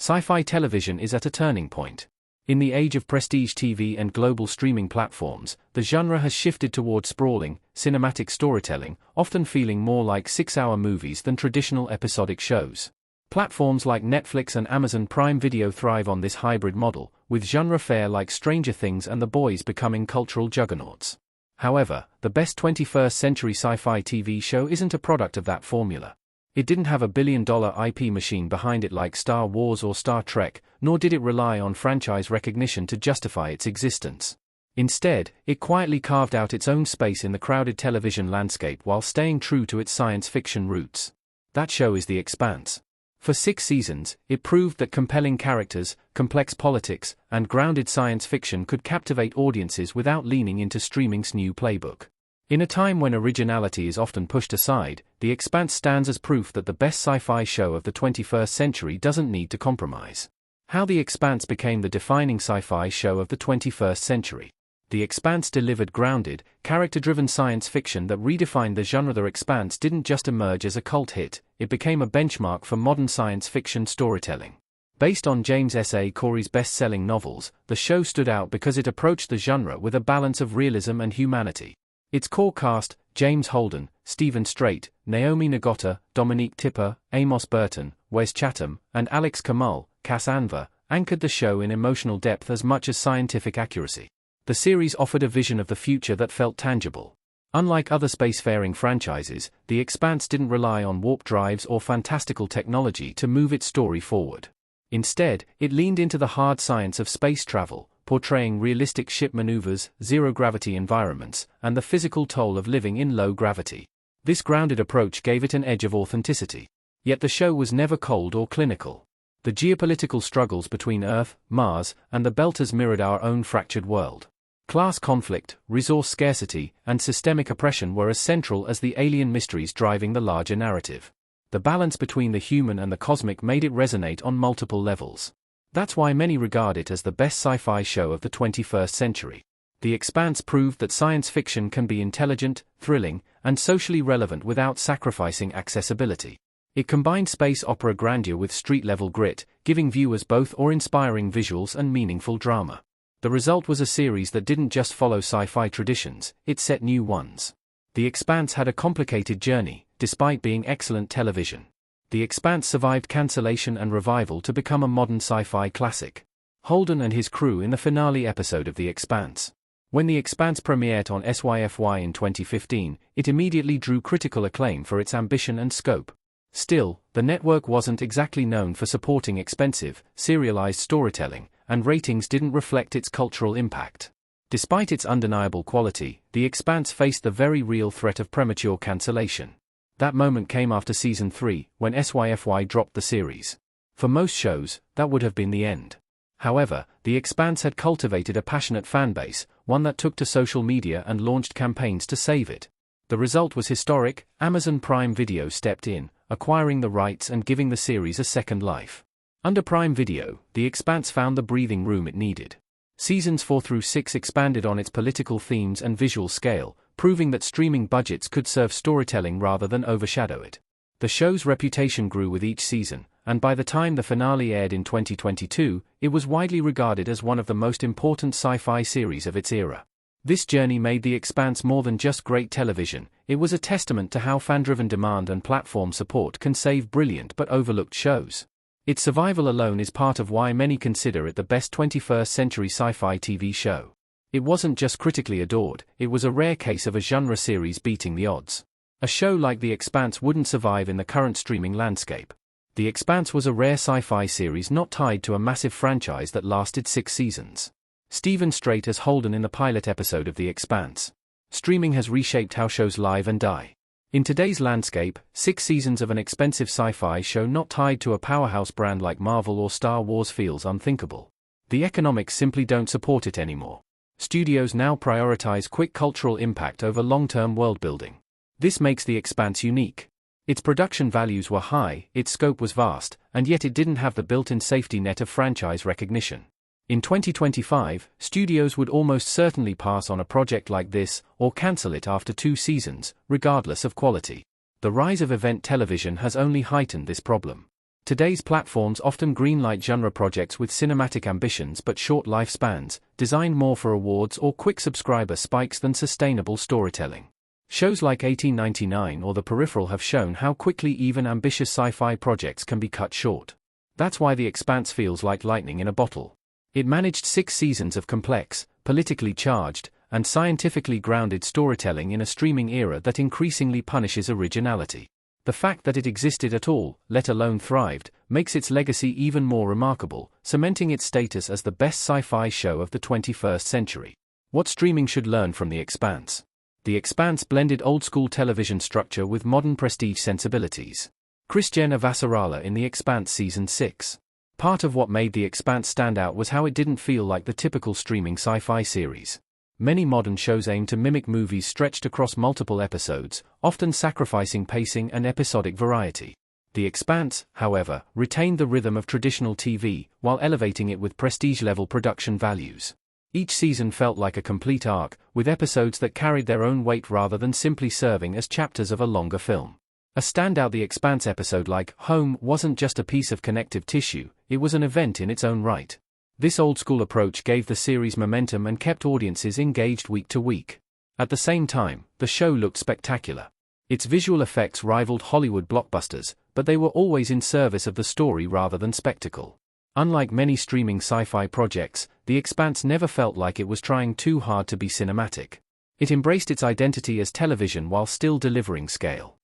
Sci-fi television is at a turning point. In the age of prestige TV and global streaming platforms, the genre has shifted toward sprawling, cinematic storytelling, often feeling more like 6-hour movies than traditional episodic shows. Platforms like Netflix and Amazon Prime Video thrive on this hybrid model, with genre fare like Stranger Things and The Boys becoming cultural juggernauts. However, the best 21st century sci-fi TV show isn't a product of that formula. It didn't have a billion-dollar IP machine behind it like Star Wars or Star Trek, nor did it rely on franchise recognition to justify its existence. Instead, it quietly carved out its own space in the crowded television landscape while staying true to its science fiction roots. That show is The Expanse. For 6 seasons, it proved that compelling characters, complex politics, and grounded science fiction could captivate audiences without leaning into streaming's new playbook. In a time when originality is often pushed aside, The Expanse stands as proof that the best sci-fi show of the 21st century doesn't need to compromise. How The Expanse became the defining sci-fi show of the 21st century. The Expanse delivered grounded, character-driven science fiction that redefined the genre. The Expanse didn't just emerge as a cult hit, it became a benchmark for modern science fiction storytelling. Based on James S. A. Corey's best-selling novels, the show stood out because it approached the genre with a balance of realism and humanity. Its core cast, James Holden, Stephen Strait, Naomi Nagata, Dominique Tipper, Amos Burton, Wes Chatham, and Alex Kamal, Cass Anvar, anchored the show in emotional depth as much as scientific accuracy. The series offered a vision of the future that felt tangible. Unlike other spacefaring franchises, The Expanse didn't rely on warp drives or fantastical technology to move its story forward. Instead, it leaned into the hard science of space travel, portraying realistic ship maneuvers, zero-gravity environments, and the physical toll of living in low gravity. This grounded approach gave it an edge of authenticity. Yet the show was never cold or clinical. The geopolitical struggles between Earth, Mars, and the Belters mirrored our own fractured world. Class conflict, resource scarcity, and systemic oppression were as central as the alien mysteries driving the larger narrative. The balance between the human and the cosmic made it resonate on multiple levels. That's why many regard it as the best sci-fi show of the 21st century. The Expanse proved that science fiction can be intelligent, thrilling, and socially relevant without sacrificing accessibility. It combined space opera grandeur with street-level grit, giving viewers both awe-inspiring visuals and meaningful drama. The result was a series that didn't just follow sci-fi traditions, it set new ones. The Expanse had a complicated journey, despite being excellent television. The Expanse survived cancellation and revival to become a modern sci-fi classic. Holden and his crew in the finale episode of The Expanse. When The Expanse premiered on SYFY in 2015, it immediately drew critical acclaim for its ambition and scope. Still, the network wasn't exactly known for supporting expensive, serialized storytelling, and ratings didn't reflect its cultural impact. Despite its undeniable quality, The Expanse faced the very real threat of premature cancellation. That moment came after Season 3, when SYFY dropped the series. For most shows, that would have been the end. However, The Expanse had cultivated a passionate fanbase, one that took to social media and launched campaigns to save it. The result was historic. Amazon Prime Video stepped in, acquiring the rights and giving the series a second life. Under Prime Video, The Expanse found the breathing room it needed. Seasons 4 through 6 expanded on its political themes and visual scale, proving that streaming budgets could serve storytelling rather than overshadow it. The show's reputation grew with each season, and by the time the finale aired in 2022, it was widely regarded as one of the most important sci-fi series of its era. This journey made The Expanse more than just great television, it was a testament to how fan-driven demand and platform support can save brilliant but overlooked shows. Its survival alone is part of why many consider it the best 21st century sci-fi TV show. It wasn't just critically adored, it was a rare case of a genre series beating the odds. A show like The Expanse wouldn't survive in the current streaming landscape. The Expanse was a rare sci-fi series not tied to a massive franchise that lasted 6 seasons. Stephen Strait as Holden in the pilot episode of The Expanse. Streaming has reshaped how shows live and die. In today's landscape, 6 seasons of an expensive sci-fi show not tied to a powerhouse brand like Marvel or Star Wars feels unthinkable. The economics simply don't support it anymore. Studios now prioritize quick cultural impact over long-term world-building. This makes The Expanse unique. Its production values were high, its scope was vast, and yet it didn't have the built-in safety net of franchise recognition. In 2025, studios would almost certainly pass on a project like this, or cancel it after 2 seasons, regardless of quality. The rise of event television has only heightened this problem. Today's platforms often greenlight genre projects with cinematic ambitions but short lifespans, designed more for awards or quick subscriber spikes than sustainable storytelling. Shows like 1899 or The Peripheral have shown how quickly even ambitious sci-fi projects can be cut short. That's why The Expanse feels like lightning in a bottle. It managed 6 seasons of complex, politically charged, and scientifically grounded storytelling in a streaming era that increasingly punishes originality. The fact that it existed at all, let alone thrived, makes its legacy even more remarkable, cementing its status as the best sci-fi show of the 21st century. What streaming should learn from The Expanse? The Expanse blended old-school television structure with modern prestige sensibilities. Christian Avasarala in The Expanse Season 6. Part of what made The Expanse stand out was how it didn't feel like the typical streaming sci-fi series. Many modern shows aim to mimic movies stretched across multiple episodes, often sacrificing pacing and episodic variety. The Expanse, however, retained the rhythm of traditional TV, while elevating it with prestige-level production values. Each season felt like a complete arc, with episodes that carried their own weight rather than simply serving as chapters of a longer film. A standout The Expanse episode like Home wasn't just a piece of connective tissue, it was an event in its own right. This old-school approach gave the series momentum and kept audiences engaged week to week. At the same time, the show looked spectacular. Its visual effects rivaled Hollywood blockbusters, but they were always in service of the story rather than spectacle. Unlike many streaming sci-fi projects, The Expanse never felt like it was trying too hard to be cinematic. It embraced its identity as television while still delivering scale.